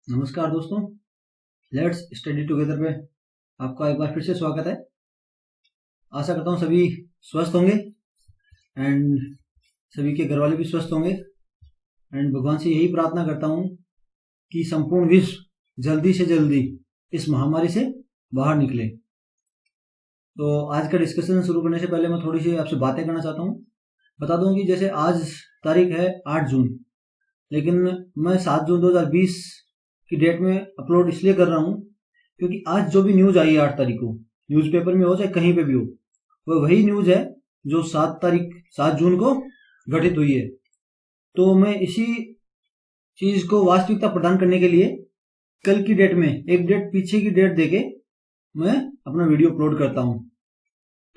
नमस्कार दोस्तों, let's study together पे आपका एक बार फिर से स्वागत है। आशा करता हूँ सभी स्वस्थ होंगे एंड सभी के घर वाले भी स्वस्थ होंगे एंड भगवान से यही प्रार्थना करता हूँ कि संपूर्ण विश्व जल्दी से जल्दी इस महामारी से बाहर निकले। तो आज का डिस्कशन शुरू करने से पहले मैं थोड़ी सी आपसे बातें करना चाहता हूँ। बता दूँ कि जैसे आज तारीख है 8 जून, लेकिन मैं 7 जून 2020 की डेट में अपलोड इसलिए कर रहा हूँ क्योंकि आज जो भी न्यूज आई है 8 तारीख को, न्यूज़पेपर में हो चाहे कहीं पे भी हो, वह वही न्यूज है जो 7 जून को घटित हुई है। तो मैं इसी चीज को वास्तविकता प्रदान करने के लिए कल की डेट में एक डेट पीछे की डेट देके मैं अपना वीडियो अपलोड करता हूँ।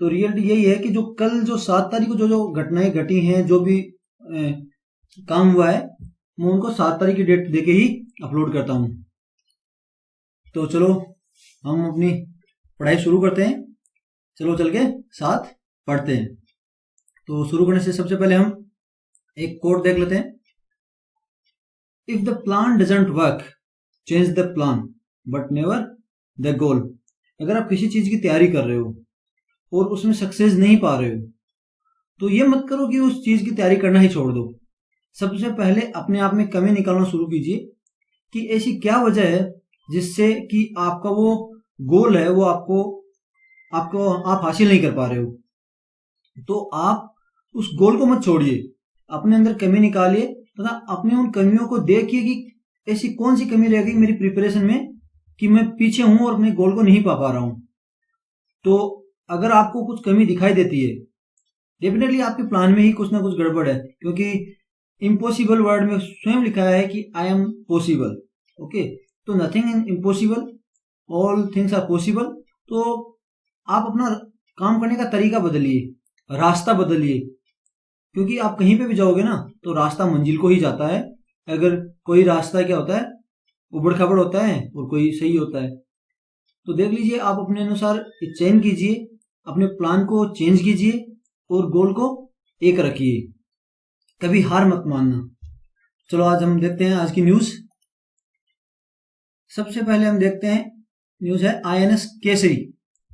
तो रियलिटी यही है कि जो कल जो 7 तारीख को जो घटनाएं घटी हैं, जो भी काम हुआ है, मैं उनको 7 तारीख की डेट देके ही अपलोड करता हूँ। तो चलो हम अपनी पढ़ाई शुरू करते हैं। चलो चल के साथ पढ़ते हैं। तो शुरू करने से सबसे पहले हम एक कोट देख लेते हैं। If the plan doesn't work, change the plan but never the goal. अगर आप किसी चीज की तैयारी कर रहे हो और उसमें सक्सेस नहीं पा रहे हो, तो ये मत करो कि उस चीज की तैयारी करना ही छोड़ दो। सबसे पहले अपने आप में कमी निकालना शुरू कीजिए कि ऐसी क्या वजह है जिससे कि आपका वो गोल है वो आपको आप हासिल नहीं कर पा रहे हो। तो आप उस गोल को मत छोड़िए, अपने अंदर कमी निकालिए तथा अपने उन कमियों को देखिए कि ऐसी कौन सी कमी रह गई मेरी प्रिपरेशन में कि मैं पीछे हूं और अपने गोल को नहीं पा रहा हूं। तो अगर आपको कुछ कमी दिखाई देती है, डेफिनेटली आपके प्लान में ही कुछ ना कुछ गड़बड़ है, क्योंकि इम्पॉसिबल वर्ड में स्वयं लिखा है कि आई एम पॉसिबल। ओके, तो nothing is impossible, all things are possible. तो आप अपना काम करने का तरीका बदलिए, रास्ता बदलिए, क्योंकि आप कहीं पे भी जाओगे ना तो रास्ता मंजिल को ही जाता है। अगर कोई रास्ता क्या होता है, उबड़ खाबड़ होता है और कोई सही होता है। तो देख लीजिए, आप अपने अनुसार चेंज कीजिए, अपने प्लान को चेंज कीजिए और गोल को एक रखिए, कभी हार मत मानना। चलो आज हम देखते हैं आज की न्यूज। सबसे पहले हम देखते हैं न्यूज है INS Kesari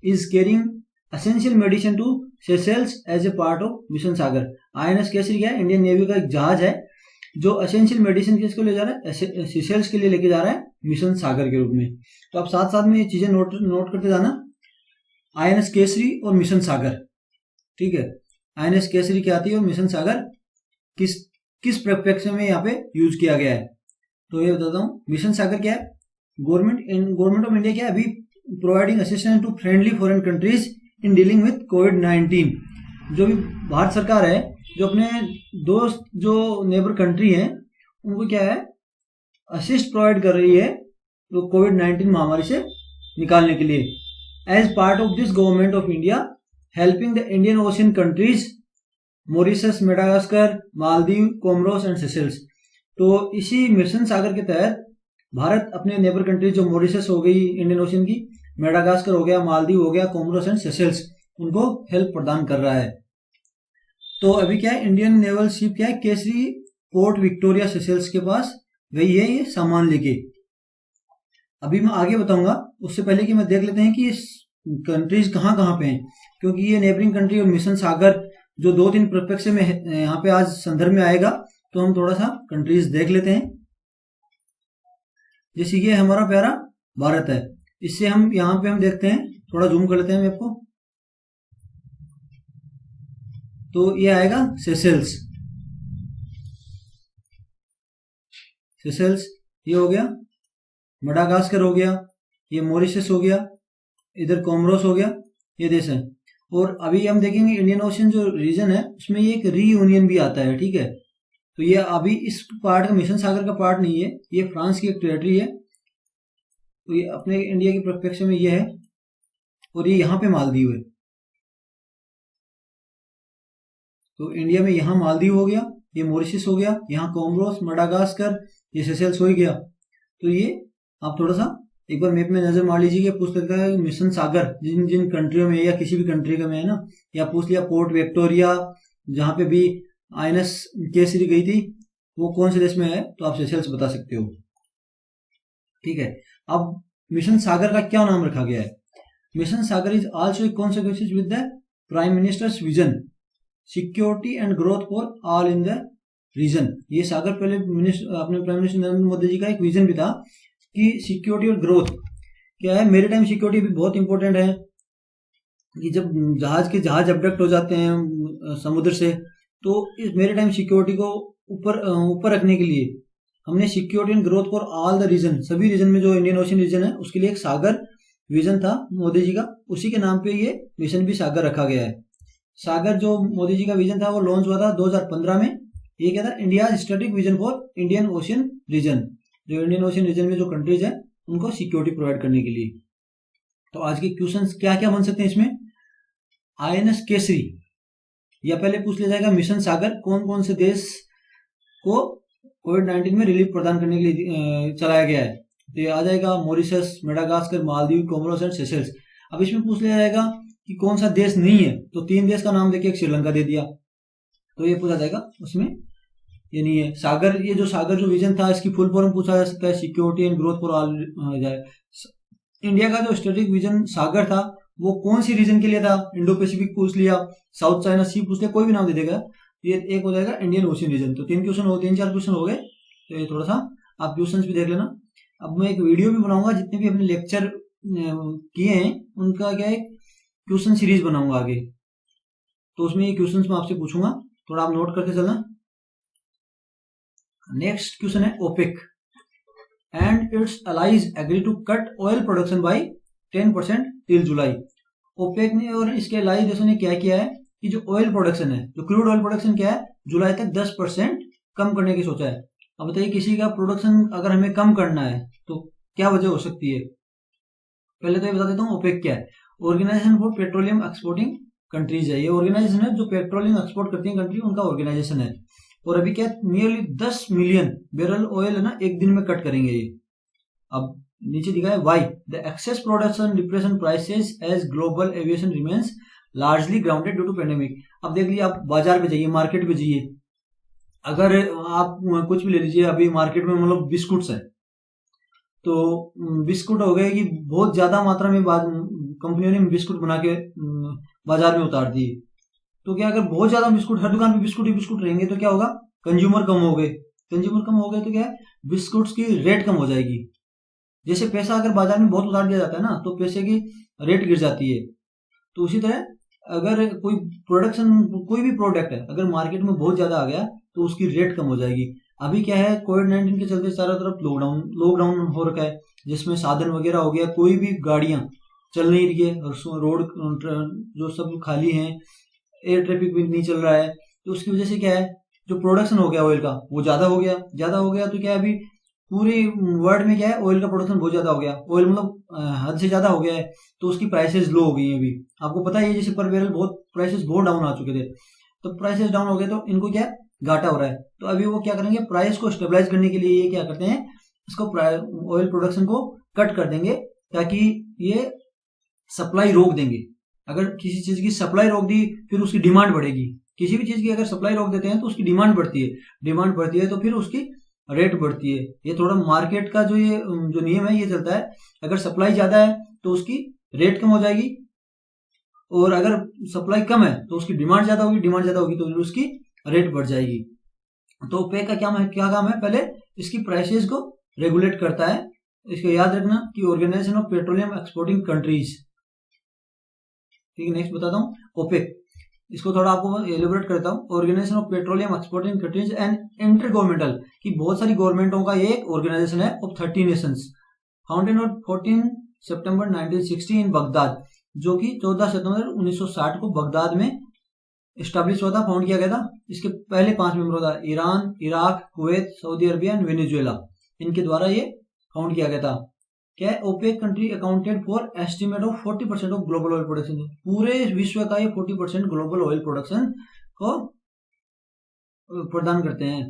is carrying essential medicine to Seychelles as a part of mission Sagar. INS Kesari क्या है? इंडियन नेवी का एक जहाज है जो एसेंशियल मेडिसिन किसको ले जा रहा है? सेशेल्स के लिए लेके जा रहा है मिशन सागर के रूप में। तो आप साथ साथ में ये चीजें नोट करते जाना, INS केसरी और मिशन सागर। ठीक है, INS केसरी क्या आती है और मिशन सागर किस परिप्रेक्ष्य में यहाँ पे यूज किया गया है। तो ये बताता हूँ। मिशन सागर क्या है? गवर्नमेंट ऑफ इंडिया क्या है अभी providing assistance to friendly foreign countries in dealing with कोविड-19। जो भी भारत सरकार है जो अपने दोस्त जो नेबर कंट्री हैं उनको क्या है, असिस्ट प्रोवाइड कर रही है तो कोविड-19 महामारी से निकालने के लिए। As part of this government of India helping the Indian ocean countries Mauritius, Madagascar, Maldives, Comoros and Seychelles. तो इसी मिशन सागर के तहत भारत अपने नेबर कंट्री जो मॉरिशस हो गई इंडियन ओशियन की, मेडागास्कर हो गया, मालदीव हो गया, कोमोरोस एंड सेशेल्स, उनको हेल्प प्रदान कर रहा है। तो अभी क्या है, इंडियन नेवल शिप क्या है, केसरी पोर्ट विक्टोरिया सेशेल्स के पास गई है ये सामान लेके। अभी मैं आगे बताऊंगा, उससे पहले कि मैं देख लेते हैं कि कंट्रीज कहाँ कहाँ पे हैं, क्योंकि ये नेबरिंग कंट्री और मिशन सागर जो 2-3 परिप्रेक्ष्य में यहाँ पे आज संदर्भ में आएगा, तो हम थोड़ा सा कंट्रीज देख लेते हैं। जैसे ये हमारा प्यारा भारत है, इससे हम यहाँ पे हम देखते हैं, थोड़ा जूम कर लेते हैं मैप को। तो ये आएगा सेशेल्स, ये हो गया, मेडागास्कर हो गया, ये मॉरिशस हो गया, इधर कोमोरोस हो गया, ये देश है। और अभी हम देखेंगे इंडियन ओशन जो रीजन है उसमें ये एक रीयूनियन भी आता है। ठीक है, तो ये अभी इस पार्ट का मिशन सागर का पार्ट नहीं है, ये फ्रांस की एक टेरिटरी है। तो ये अपने इंडिया के परिप्रेक्ष्य में ये है, और ये यहाँ पे मालदीव है। तो इंडिया में यहाँ मालदीव हो गया, ये मॉरिशस हो गया, यहाँ कोमोरोस, मेडागास्कर, ये सेशेल्स हो ही गया। तो ये आप थोड़ा सा एक बार मैप में नजर मार लीजिए, पूछ सकता है मिशन सागर जिन जिन कंट्रियों में या किसी भी कंट्री का में है ना, या पूछ लिया पोर्ट विक्टोरिया जहाँ पे भी INS केसरी गई थी वो कौन से देश में है, तो आप सेशेल्स बता सकते हो। ठीक है। अब मिशन सागर का क्या नाम रखा गया है? Mission Sagar is also consequences with the prime minister's vision security and growth for all in the region. ये सागर पहले अपने प्राइम मिनिस्टर नरेंद्र मोदी जी का एक विजन भी था कि सिक्योरिटी और ग्रोथ क्या है, मेरी टाइम सिक्योरिटी भी बहुत इंपॉर्टेंट है कि जब जहाज अबडक्ट हो जाते हैं समुद्र से, तो इस मेरी टाइम सिक्योरिटी को ऊपर रखने के लिए हमने security and growth for all the region, सभी रीजन में जो इंडियन ओशन रीजन है उसके लिए एक सागर विजन था मोदी जी का, उसी के नाम पे ये मिशन भी सागर रखा गया है। सागर जो मोदी जी का विजन था वो लॉन्च हुआ था 2015 में। ये क्या था? India strategic vision for Indian ocean region, जो इंडियन ओशन रीजन में जो कंट्रीज है उनको सिक्योरिटी प्रोवाइड करने के लिए। तो आज के क्वेश्चंस क्या क्या बन सकते हैं इसमें? INS केसरी, या पहले पूछ लिया जाएगा मिशन सागर कौन कौन से देश को कोविड-19 में रिलीफ प्रदान करने के लिए चलाया गया है? तो ये आ जाएगा Mauritius, Madagascar, Maldives, Comoros and Seychelles. अब इसमें पूछ लिया जाएगा कि कौन सा देश नहीं है, तो 3 देश का नाम देके एक श्रीलंका दे दिया, तो ये पूछा जाएगा उसमें ये नहीं है। सागर, ये जो सागर जो विजन था इसकी फुल फॉर्म पूछा जा सकता है, security and growth for all जाए। इंडिया का जो स्ट्रेटेजिक विजन सागर था वो कौन सी रीजन के लिए था? इंडो पैसिफिक पूछ लिया, साउथ चाइना सी पूछ लिया, कोई भी नाम दे देगा, ये एक हो जाएगा इंडियन ओशन रीजन। तो 3 4 क्वेश्चन हो गए। तो ये थोड़ा सा आप क्वेश्चन भी देख लेना। अब मैं एक वीडियो भी बनाऊंगा, जितने भी अपने लेक्चर किए हैं उनका क्या है क्वेश्चन सीरीज बनाऊंगा आगे, तो उसमें ये क्वेश्चन मैं आपसे पूछूंगा, थोड़ा आप नोट करके चलना। नेक्स्ट क्वेश्चन है OPEC and its allies agree to cut oil production by 10% till July. OPEC ने और इसके अलाइज देशों ने क्या किया है कि जो ऑयल प्रोडक्शन है, जो क्रूड ऑयल प्रोडक्शन क्या है, जुलाई तक 10% कम करने की सोचा है। अब बताइए किसी का प्रोडक्शन अगर हमें कम करना है तो क्या वजह हो सकती है? पहले तो ये बता देता हूँ ओपेक क्या है। Organization for petroleum exporting countries है, ये ऑर्गेनाइजेशन है जो पेट्रोलियम एक्सपोर्ट करती है कंट्री, उनका ऑर्गेनाइजेशन है। और अभी क्या नियरली 10 मिलियन बैरल ऑयल है ना एक दिन में कट करेंगे ये। अब नीचे दिखा है why the excess production depression prices as global aviation remains largely grounded due to pandemic. अब देख लीजिए, आप बाजार पे जाइए, मार्केट पे जाइए, अगर आप कुछ भी ले लीजिए, अभी मार्केट में मतलब बिस्कुट्स है, तो बिस्कुट हो गए कि बहुत ज्यादा मात्रा में कंपनियों ने बिस्कुट बना के बाजार में उतार दिए। तो क्या अगर बहुत ज्यादा बिस्कुट, हर दुकान पे बिस्कुट ही बिस्कुट रहेंगे तो क्या होगा? कंज्यूमर कम हो गए, कंज्यूमर कम हो गए तो क्या है, बिस्कुट्स की रेट कम हो जाएगी। जैसे पैसा अगर बाजार में बहुत उतार दिया जाता है ना तो पैसे की रेट गिर जाती है। तो उसी तरह अगर कोई प्रोडक्शन, कोई भी प्रोडक्ट है अगर मार्केट में बहुत ज्यादा आ गया तो उसकी रेट कम हो जाएगी। अभी क्या है, कोविड-19 के चलते चारों तरफ लॉकडाउन हो रखा है, जिसमें साधन वगैरह हो गया, कोई भी गाड़ियां चल नहीं रही है, रोड जो सब खाली हैं, एयर ट्रैफिक भी नहीं चल रहा है। तो उसकी वजह से क्या है, जो प्रोडक्शन हो गया ऑयल का वो ज्यादा हो गया तो क्या है, अभी पूरे वर्ल्ड में क्या है, ऑयल का प्रोडक्शन बहुत ज्यादा हो गया, ऑयल मतलब हद से ज्यादा हो गया है, तो उसकी प्राइसेस लो हो गई हैं। अभी आपको पता है जैसे पर बैरल प्राइसेस बहुत डाउन आ चुके थे, तो प्राइसेस डाउन हो गए तो इनको क्या घाटा हो रहा है। तो अभी वो क्या करेंगे, प्राइस को स्टेबलाइज करने के लिए ये क्या करते हैं, इसको ऑयल प्रोडक्शन को कट कर देंगे ताकि ये सप्लाई रोक देंगे। अगर किसी चीज की सप्लाई रोक दी फिर उसकी डिमांड बढ़ेगी। किसी भी चीज की अगर सप्लाई रोक देते हैं तो उसकी डिमांड बढ़ती है तो फिर उसकी रेट बढ़ती है। ये थोड़ा मार्केट का जो नियम है ये चलता है, अगर सप्लाई ज्यादा है तो उसकी रेट कम हो जाएगी, और अगर सप्लाई कम है तो उसकी डिमांड ज्यादा होगी तो उसकी रेट बढ़ जाएगी। तो ओपेक का क्या काम है, पहले इसकी प्राइसेस को रेगुलेट करता है। इसको याद रखना कि organization of petroleum exporting countries, ठीक है। नेक्स्ट बताता हूँ ओपेक, इसको थोड़ा आपको एलिब्रेट करता हूँ। Organization of petroleum exporting countries and intergovernmental, की बहुत सारी गवर्नमेंटों का एक ऑर्गेनाइजेशन है of 30 nations, founded on 14 September 1960 in Baghdad, जो कि 14 सितंबर 1960 को बगदाद में एस्टेब्लिश हुआ था, फाउंड किया गया था। इसके पहले 5 मेंबर था, Iran, Iraq, Kuwait, Saudi Arabia and Venezuela, इनके द्वारा ये फाउंड किया गया था। क्या है, OPEC country accounted for estimate of 40% of global oil production, पूरे विश्व का ये 40% ग्लोबल ऑयल प्रोडक्शन को प्रदान करते हैं।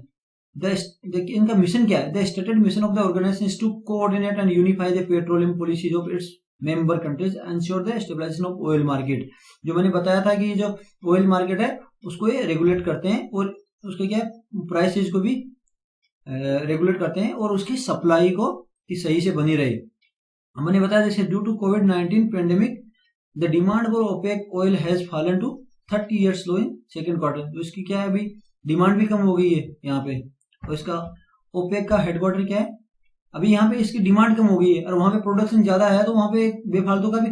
इनका मिशन क्या है, the stated mission of the organization is to coordinate and unify the petroleum policies of its member countries, ensure the stabilization of oil market. जो मैंने बताया था कि जो ऑयल मार्केट है उसको ये रेगुलेट करते हैं, और उसके क्या प्राइसेज को भी रेगुलेट करते हैं, और उसकी सप्लाई को कि सही से बनी रहे। हमने बताया जैसे ड्यू टू कोविड-19 pandemic the demand for OPEC oil has fallen to 30 years low in second quarter. तो इसकी क्या है, अभी डिमांड भी कम हो गई है यहाँ पे। और इसका ओपेक का हेडक्वार्टर क्या है, अभी यहाँ पे इसकी डिमांड कम हो गई है और वहां पे प्रोडक्शन ज्यादा है, तो वहां पे बेफालतू का भी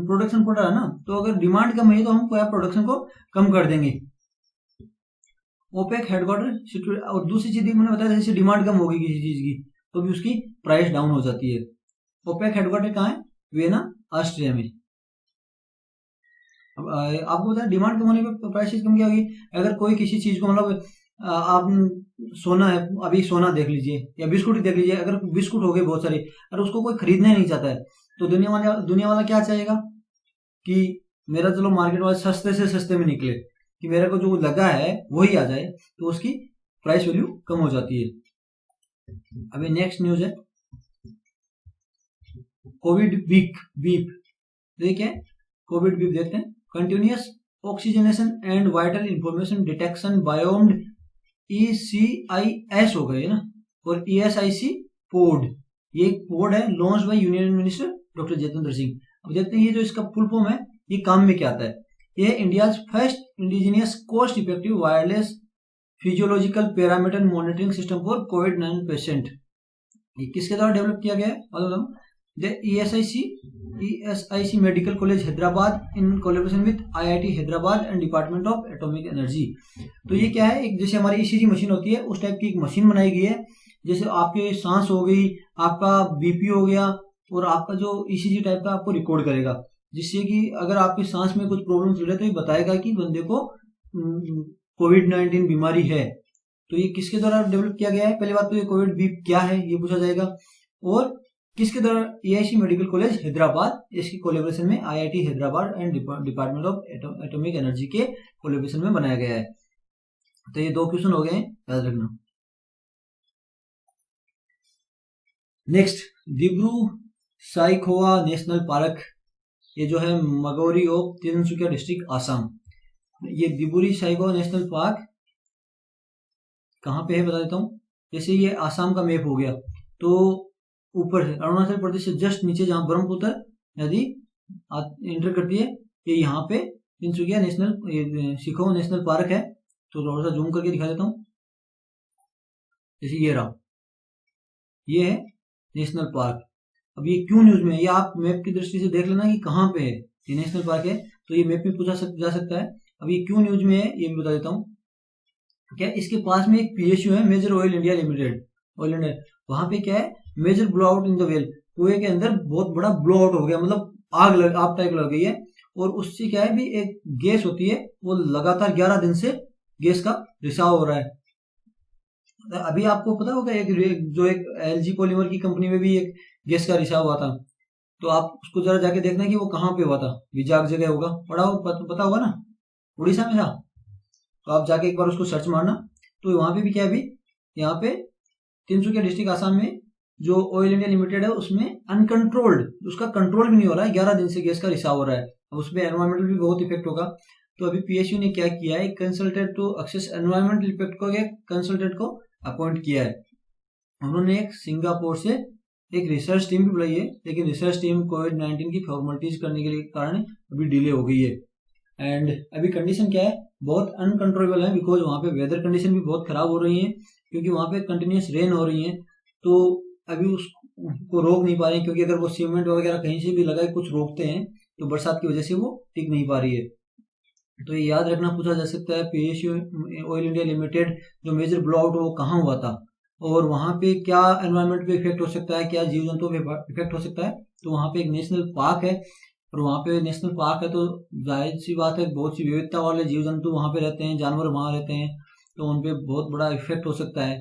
प्रोडक्शन पड़ रहा है ना। तो अगर डिमांड कम है तो हम प्रोडक्शन को कम कर देंगे। OPEC headquarter. और दूसरी चीज मैंने बताया जैसे डिमांड कम होगी किसी चीज की तो भी उसकी प्राइस डाउन हो जाती है। ओपेक हेडक्वार्टर कहाँ है, वियना ऑस्ट्रिया में। अब आपको पता है डिमांड कम होने पे प्राइसेस कम क्या होगी। अगर कोई किसी चीज को मतलब आप सोना है, अभी सोना देख लीजिए या बिस्कुट ही देख लीजिए, अगर बिस्कुट हो गए बहुत सारे और उसको कोई खरीदना नहीं चाहता है तो दुनिया वाला क्या चाहेगा कि मेरा चलो मार्केट वाले सस्ते से सस्ते में निकले, कि मेरे को जो लगा है वही आ जाए, तो उसकी प्राइस वैल्यू कम हो जाती है। अभी नेक्स्ट न्यूज है कोविड बीप। देखिए कोविड बीप देखते हैं। Continuous oxygenation and vital information detection biomed ECIS हो गए ना, और ESIC पोड, ये एक पोड है launch by union minister doctor Jitendra Singh. अब देखते हैं ये जो इसका फुल फॉर्म है ये काम में क्या आता है। ये India first indigenous cost effective wireless physiological parameter monitoring system for covid patient. ये किसके द्वारा डेवलप किया गया है, ESIC medical college Hyderabad in collaboration with IIT Hyderabad and department of atomic energy. तो ये क्या है, एक जैसे हमारी ECG मशीन होती है उस टाइप की एक मशीन बनाई गई है। जैसे आपके सांस हो गई, आपका BP हो गया, और आपका जो ECG टाइप का आपको रिकॉर्ड करेगा, जिससे कि अगर आपके सांस में कुछ प्रॉब्लम चल रहा है तो ये बताएगा कि बंदे को कोविड-19 बीमारी है। तो ये किसके द्वारा डेवलप किया गया है, पहली बात तो ये कोविड बीप क्या है ये पूछा जाएगा, और किसके द्वारा, EIC मेडिकल कॉलेज हैदराबाद, इसकी कोलैबोरेशन में IIT Hyderabad and department of atomic energy के कोलैबोरेशन में बनाया गया है। तो ये 2 क्वेश्चन हो गए, याद रखना। Next, Dibru Saikhowa national park, ये जो है मगोरी ऑफ तिनसुकिया डिस्ट्रिक्ट आसाम। ये दिब्रू साइखोवा नेशनल पार्क कहाँ पे है बता देता हूँ। जैसे ये आसाम का मैप हो गया, तो ऊपर है अरुणाचल प्रदेश से जस्ट नीचे जहाँ ब्रह्मपुत्र नदी इंटर करती है, ये यहाँ पे Tinsukia national Saikhowa national park है। तो थोड़ा सा जूम करके दिखा देता हूँ। जैसे ये रहा, ये है नेशनल पार्क। अब ये क्यों न्यूज में है, ये आप मैप की दृष्टि से देख लेना कि कहाँ पे है ये नेशनल पार्क है, तो ये मैप में पूछा जा सकता है। अब ये क्यों न्यूज में है ये भी बता देता हूँ। क्या इसके पास में एक PSU है, major oil India limited, oil India. वहां पे क्या है, major blow out in the well, कुएं के अंदर बहुत बड़ा ब्लो आउट हो गया, मतलब आग टाइप लग गई है। और उससे क्या है भी एक गैस होती है, वो लगातार 11 दिन से गैस का रिसाव हो रहा है। अभी आपको पता होगा एक LG पॉलीमर की कंपनी में भी एक गैस का रिसाव हुआ था, तो आप उसको जरा जाके देखना कि वो कहाँ पे हुआ था, विजाग जगह होगा, पता होगा ना, उड़ीसा में था। तो आप जाके एक बार उसको सर्च मारना। तो वहां पे भी क्या है, अभी यहाँ पे तिनसुकिया डिस्ट्रिक्ट आसाम में जो ऑयल इंडिया लिमिटेड है उसमें अनकंट्रोल्ड, उसका कंट्रोल भी नहीं हो रहा है, 11 दिन से गैस का रिसाव हो रहा है। अब उसमें एनवायरमेंटल भी बहुत इफेक्ट होगा। तो अभी PSU ने क्या किया है, consultant to access environmental effect को कंसल्टेंट को अपॉइंट किया है। उन्होंने एक सिंगापुर से एक रिसर्च टीम भी बुलाई है, लेकिन रिसर्च टीम कोविड-19 की फॉर्मेलिटीज करने के कारण अभी डिले हो गई है। एंड अभी कंडीशन क्या है, बहुत अनकंट्रोलेबल है, बिकॉज वहाँ पे वेदर कंडीशन भी बहुत खराब हो रही है, क्योंकि वहाँ पे कंटिन्यूस रेन हो रही है। तो अभी उसको रोक नहीं पा रहे हैं, क्योंकि अगर वो सीमेंट वगैरह कहीं से भी लगाए कुछ रोकते हैं तो बरसात की वजह से वो टिक नहीं पा रही है। तो ये याद रखना पूछा जा सकता है, PSU ऑयल इंडिया लिमिटेड जो मेजर ब्लो आउट वो कहाँ हुआ था, और वहाँ पे क्या एनवायरमेंट पे इफेक्ट हो सकता है, क्या जीव जंतुओं पे इफेक्ट हो सकता है। तो वहाँ पे एक नेशनल पार्क है, और वहाँ पे नेशनल पार्क है तो जाहिर सी बात है बहुत सी विविधता वाले जीव जंतु वहाँ पे रहते हैं, जानवर वहाँ रहते हैं, तो उन पे बहुत बड़ा इफेक्ट हो सकता है।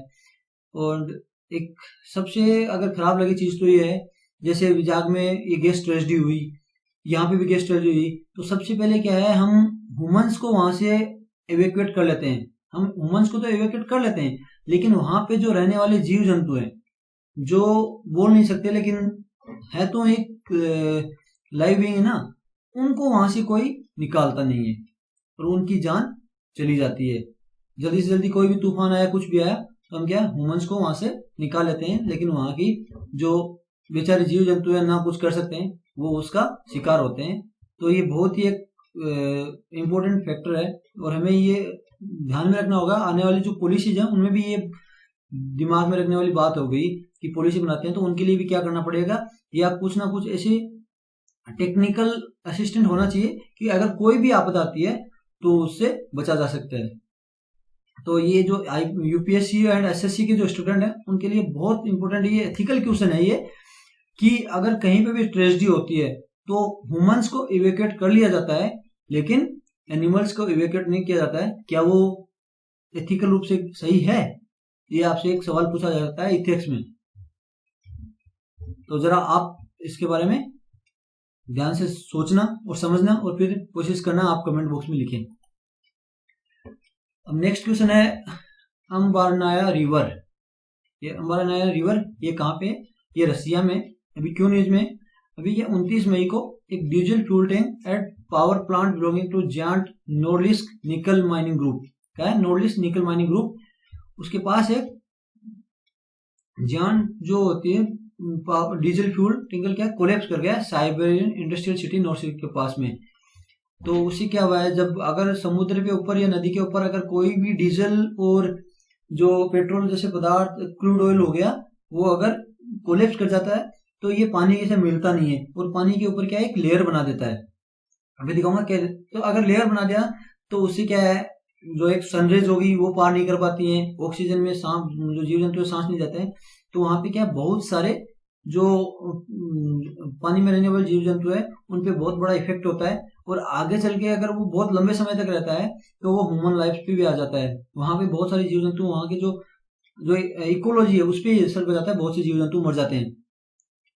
और एक सबसे अगर खराब लगी चीज तो ये है, जैसे विजाग में ये गैस ट्रेजेडी हुई, यहाँ पे भी गैस ट्रेजेडी हुई, तो सबसे पहले क्या है, हम ह्यूमंस को वहां से एवेक्यूएट कर लेते हैं। हम ह्यूमंस को तो एवेक्यूएट कर लेते हैं, लेकिन वहां पे जो रहने वाले जीव जंतु हैं जो बोल नहीं सकते लेकिन है तो एक लाइव बीइंग है ना, उनको वहां से कोई निकालता नहीं है और उनकी जान चली जाती है। जल्दी से जल्दी कोई भी तूफान आया, कुछ भी आया, तो हम क्या ह्यूमंस को वहां से निकाल लेते हैं, लेकिन वहां की जो बेचारे जीव जंतु है ना कुछ कर सकते हैं, वो उसका शिकार होते हैं। तो ये बहुत ही एक इम्पोर्टेंट फैक्टर है, और हमें ये ध्यान में रखना होगा। आने वाली जो पॉलिसीज है उनमें भी ये दिमाग में रखने वाली बात हो गई कि पॉलिसी बनाते हैं तो उनके लिए भी क्या करना पड़ेगा, या कुछ ना कुछ ऐसे टेक्निकल असिस्टेंट होना चाहिए कि अगर कोई भी आपदा आती है तो उससे बचा जा सकता है। तो ये जो यूपीएससी एंड एसएससी के जो स्टूडेंट हैं उनके लिए बहुत इंपॉर्टेंट ये एथिकल क्वेश्चन है ये, कि अगर कहीं पे भी ट्रेजेडी होती है तो ह्यूमंस को इवैक्यूएट कर लिया जाता है, लेकिन एनिमल्स को इवैक्यूएट नहीं किया जाता है। क्या वो एथिकल रूप से सही है? ये आपसे एक सवाल पूछा जा सकता है इथिक्स में। तो जरा आप इसके बारे में ध्यान से सोचना और समझना, और फिर कोशिश करना आप कमेंट बॉक्स में लिखें। अब नेक्स्ट क्वेश्चन है अम्बारनाया रिवर। ये अम्बारनाया रिवर ये कहाँ पे? ये रसिया में। अभी क्यों न्यूज में? अभी ये 29 मई को एक diesel fuel tank at power plant belonging to giant Norilsk Nickel mining group, क्या है नोर्डिस्क निकल माइनिंग ग्रुप, उसके पास एक जायंट जो होती है डीजल फ्यूल टैंकर क्या कोलैप्स कर गया साइबेरियन इंडस्ट्रियल सिटी नोर्सिक के पास में। तो उससे क्या हुआ है, जब अगर समुद्र के ऊपर या नदी के ऊपर अगर कोई भी डीजल और जो पेट्रोल जैसे पदार्थ क्रूड ऑयल हो गया वो अगर कोलैप्स कर जाता है तो ये पानी के से मिलता नहीं है, और पानी के ऊपर क्या है एक लेयर बना देता है। अभी दिखाऊंगा क्या। तो अगर लेयर बना दिया तो उससे क्या है, जो एक सनरेज होगी वो पार नहीं कर पाती है, ऑक्सीजन में सांस जो जीव जंतु सांस नहीं जाते हैं, तो वहां पे क्या बहुत सारे जो पानी में रहने वाले जीव जंतु है उन पे बहुत बड़ा इफेक्ट होता है, और आगे चल के अगर वो बहुत लंबे समय तक रहता है तो वो ह्यूमन लाइफ पे भी आ जाता है। वहां पे बहुत सारे जीव जंतु, वहां के जो इकोलॉजी है उस पर असर कर जाता है, बहुत से जीव जंतु मर जाते हैं।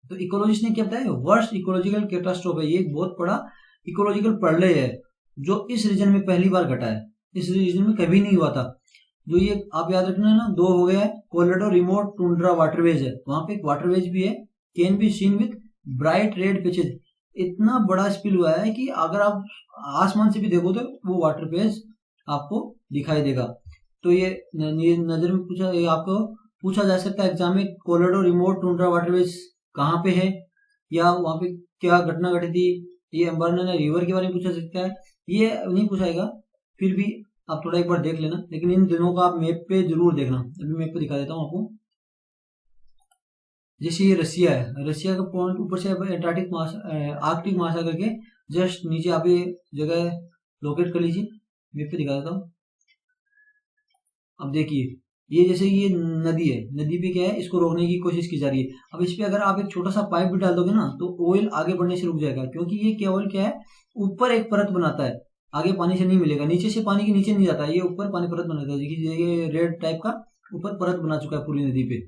तो इकोलॉजिस्ट ने क्या बताया, वर्स्ट इकोलॉजिकल कैटास्ट्रोफ है, ये एक बहुत बड़ा इकोलॉजिकल प्रलय है जो इस रीजन में पहली बार घटा है, इस रीजन में कभी नहीं हुआ था। जो ये आप याद रखना है ना, 2 हो गया है कोलोराडो रिमोट टुंड्रा वाटरवेज है, वहां पे एक वाटरवेज भी है, can be seen with bright red pitches. इतना बड़ा स्पिल हुआ है कि अगर आप आसमान से भी देखो तो वो वाटरवेज आपको दिखाई देगा। तो ये नजर में पूछा, ये आपको पूछा जा सकता है एग्जाम में, कोलोराडो रिमोट टुंड्रा वाटरवेज कहाँ पे है, या वहां पे क्या घटना घटी थी। ये अम्बारनाया रिवर के बारे में पूछा सकता है, ये नहीं पूछाएगा, फिर भी आप थोड़ा एक बार देख लेना, लेकिन इन दिनों का आप मैप पे जरूर देखना। अभी मैप पे दिखा देता हूँ आपको। जैसे ये रसिया है, रसिया का पॉइंट ऊपर से एंटार्क्टिक आर्कटिक महासागर के जस्ट नीचे आप ये जगह लोकेट कर लीजिए, मैप पे दिखा देता हूँ। अब देखिए ये जैसे ये नदी है, नदी पे क्या है इसको रोकने की कोशिश की जा रही है। अब इस पे अगर आप एक छोटा सा पाइप भी डाल दोगे ना तो ऑयल आगे बढ़ने से रुक जाएगा, क्योंकि ये क्या ऑयल क्या है ऊपर एक परत बनाता है, आगे पानी से नहीं मिलेगा, नीचे से पानी के नीचे नहीं जाता है, ये ऊपर पानी परत बनाता है। देखिए ये रेड टाइप का ऊपर परत बना चुका है पूरी नदी पे।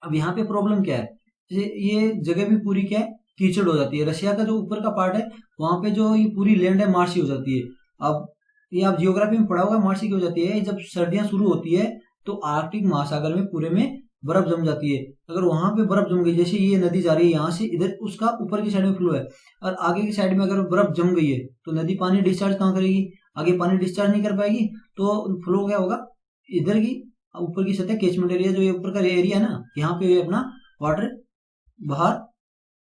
अब यहाँ पे प्रॉब्लम क्या है, ये जगह भी पूरी क्या है कीचड़ हो जाती है। रशिया का जो ऊपर का पार्ट है वहां पे जो ये पूरी लैंड है मार्शी हो जाती है। अब ये आप जियोग्राफी में पढ़ा होगा, मार्शी की हो जाती है जब सर्दियां शुरू होती है तो आर्कटिक महासागर में पूरे में बर्फ जम जाती है। अगर वहां पे बर्फ जम गई, जैसे ये नदी जा रही है यहाँ से इधर, उसका ऊपर की साइड में फ्लो है, और आगे की साइड में अगर बर्फ जम गई है तो नदी पानी डिस्चार्ज कहाँ करेगी, आगे पानी डिस्चार्ज नहीं कर पाएगी, तो फ्लो क्या होगा इधर की ऊपर की सतह कैचमेंट एरिया, जो ये ऊपर का एरिया है ना, यहाँ पे अपना वाटर बाहर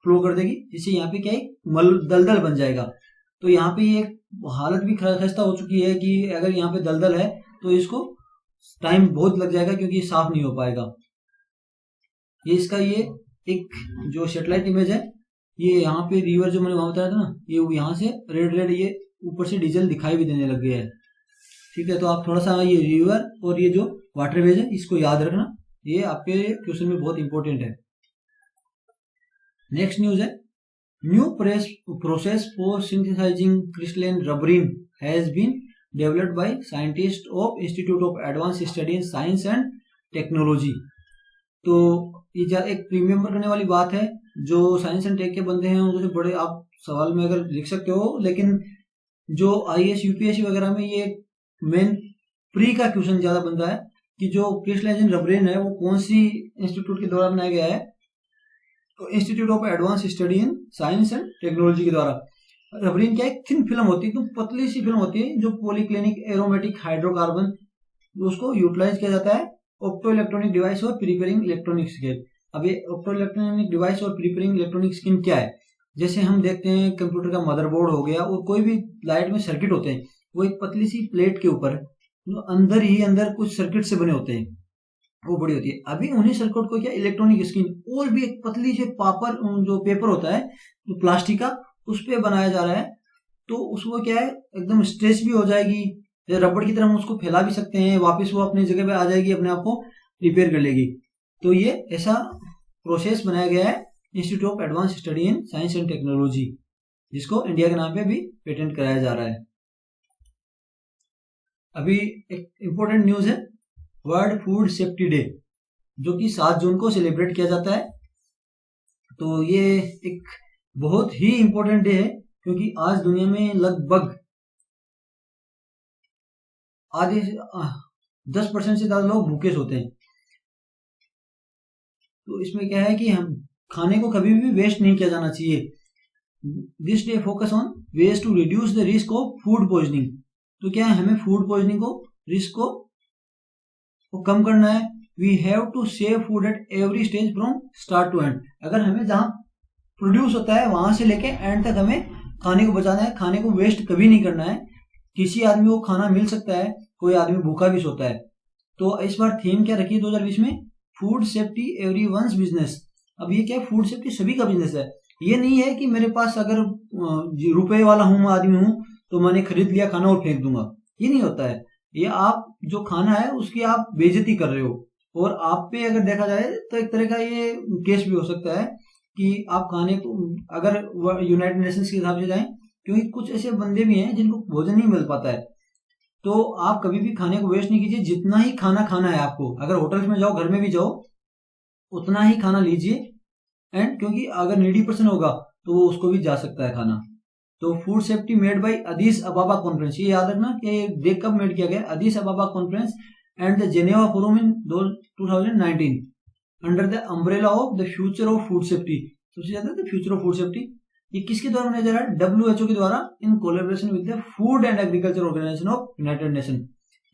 फ्लो कर देगी, जिससे यहाँ पे क्या है दलदल बन जाएगा। तो यहाँ पे ये हालत भी खस्ता हो चुकी है कि अगर यहाँ पे दलदल है तो इसको टाइम बहुत लग जाएगा, क्योंकि ये साफ नहीं हो पाएगा। ये इसका ये एक जो सैटेलाइट इमेज है, ये यहाँ पे रिवर जो मैंने वहां बताया था ना, ये यहाँ से रेड रेड ये ऊपर से डीजल दिखाई भी देने लग गया है। ठीक है, तो आप थोड़ा सा ये रिवर और ये जो वाटरवेज है इसको याद रखना, ये आपके क्वेश्चन में बहुत इंपॉर्टेंट है। नेक्स्ट न्यूज है, new process for synthesizing crystalline rubrene has been developed by scientist of Institute of Advance Study in Science and Technology. तो ये एक प्रीमियम करने वाली बात है, जो साइंस एंड टेक के बंदे हैं उनसे बड़े आप सवाल में अगर लिख सकते हो, लेकिन जो IAS UPSC वगैरह में ये मेन प्री का क्वेश्चन ज्यादा बनता है कि जो क्रिस्टलाइन रबरीन है वो कौन सी इंस्टीट्यूट के द्वारा बनाया गया है, तो institute of Advance Study in Science and technology के द्वारा। रबरीन क्या एक थिन फिल्म होती है, तो पतली सी फिल्म होती है जो पॉलीक्लिनिक एरोमेटिक हाइड्रोकार्बन उसको यूटिलाइज किया जाता है ऑप्टो इलेक्ट्रॉनिक डिवाइस और प्रीपेयरिंग इलेक्ट्रॉनिक स्किन। अब ये ऑप्टो इलेक्ट्रॉनिक डिवाइस और प्रीपेयरिंग इलेक्ट्रॉनिक स्किन क्या है? जैसे हम देखते हैं कंप्यूटर का मदरबोर्ड हो गया और कोई भी लाइट में सर्किट होते हैं, वो एक पतली सी प्लेट के ऊपर अंदर ही अंदर कुछ सर्किट से बने होते हैं, वो बड़ी होती है। अभी उन्हीं सर्किट को क्या इलेक्ट्रॉनिक स्किन और भी एक पतली से जो पेपर होता है जो प्लास्टिक का, उस पर बनाया जा रहा है। तो उसको क्या है, एकदम स्ट्रेच भी हो जाएगी, रबड़ की तरह हम उसको फैला भी सकते हैं, वापस वो अपनी जगह पे आ जाएगी, अपने आप को रिपेयर कर लेगी। तो ये ऐसा प्रोसेस बनाया गया है institute of Advance Study in Science and technology, जिसको इंडिया के नाम पे भी पेटेंट कराया जा रहा है। अभी एक इंपॉर्टेंट न्यूज है, वर्ल्ड फूड सेफ्टी डे, जो कि 7 जून को सेलिब्रेट किया जाता है। तो ये एक बहुत ही इंपॉर्टेंट डे है, क्योंकि आज दुनिया में लगभग आधे 10% से ज्यादा लोग भूखे सोते हैं। तो इसमें क्या है कि हम खाने को कभी भी वेस्ट नहीं किया जाना चाहिए। This day focus on ways to reduce the risk of food poisoning. तो क्या है, हमें फूड पॉइजनिंग को रिस्क को कम करना है। We have to save food at every stage from start to end. अगर हमें जहां प्रोड्यूस होता है वहां से लेके एंड तक हमें खाने को बचाना है, खाने को वेस्ट कभी नहीं करना है। किसी आदमी को खाना मिल सकता है, कोई आदमी भूखा भी सोता है। तो इस बार थीम क्या रखी है 2020 में, फूड सेफ्टी एवरीवन्स बिजनेस। अब ये क्या है, फूड सेफ्टी सभी का बिजनेस है। ये नहीं है कि मेरे पास अगर रुपए वाला हूं, आदमी हूं, तो मैंने खरीद लिया खाना और फेंक दूंगा, ये नहीं होता है। ये आप जो खाना है उसकी आप बेइज्जती कर रहे हो, और आप पे अगर देखा जाए तो एक तरह का ये केस भी हो सकता है कि आप खाने को, अगर यूनाइटेड नेशंस के हिसाब से जाएं, क्योंकि कुछ ऐसे बंदे भी हैं जिनको भोजन नहीं मिल पाता है। तो आप कभी भी खाने को वेस्ट नहीं कीजिए। जितना ही खाना खाना है आपको, अगर होटल्स में जाओ, घर में भी जाओ, उतना ही खाना लीजिए। एंड क्योंकि अगर नीडी पर्सन होगा तो वो उसको भी जा सकता है खाना। तो food safety made by Addis Ababa conference, ये याद रखना कि देख कब मेड किया गया, Addis Ababa conference and the Geneva forum in 2019 under the umbrella of the future of food safety. सबसे ज्यादा the future of food safety ये किसके द्वारा बनाया जा रहा है? WHO के द्वारा, in collaboration with the food and agriculture organization of United Nation.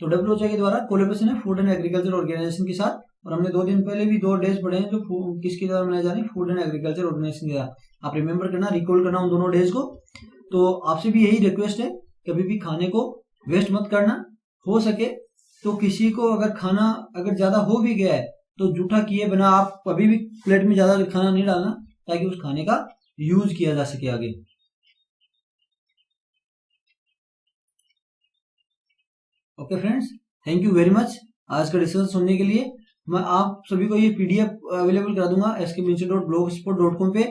तो WHO के द्वारा कोलैबोरेशन है फूड एंड एग्रीकल्चर ऑर्गेनाइजेशन के साथ। और हमने 2 दिन पहले भी 2 डेज पढ़े हैं जो किसके द्वारा मनाए जा रहे हैं, फूड एंड एग्रीकल्चर ऑर्गेनाइजेशन के द्वारा। आप रिमेंबर करना, रिकॉल करना उन दोनों डेज को। तो आपसे भी यही रिक्वेस्ट है, कभी भी खाने को वेस्ट मत करना। हो सके तो किसी को अगर खाना अगर ज्यादा हो भी गया है तो जूठा किए बिना आप कभी भी प्लेट में ज्यादा खाना नहीं डालना, ताकि उस खाने का यूज किया जा सके आगे। Okay friends, thank you very much आज का डिस्कशन सुनने के लिए। मैं आप सभी को ये PDF अवेलेबल करा दूंगा skbinsu.blogspot.com पे।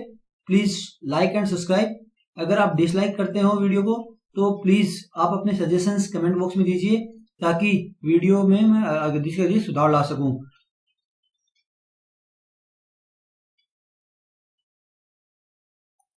Please like and subscribe. अगर आप डिसलाइक करते हो वीडियो को तो प्लीज आप अपने सजेशंस कमेंट बॉक्स में दीजिए, ताकि वीडियो में मैं आगे सुधार ला सकूं।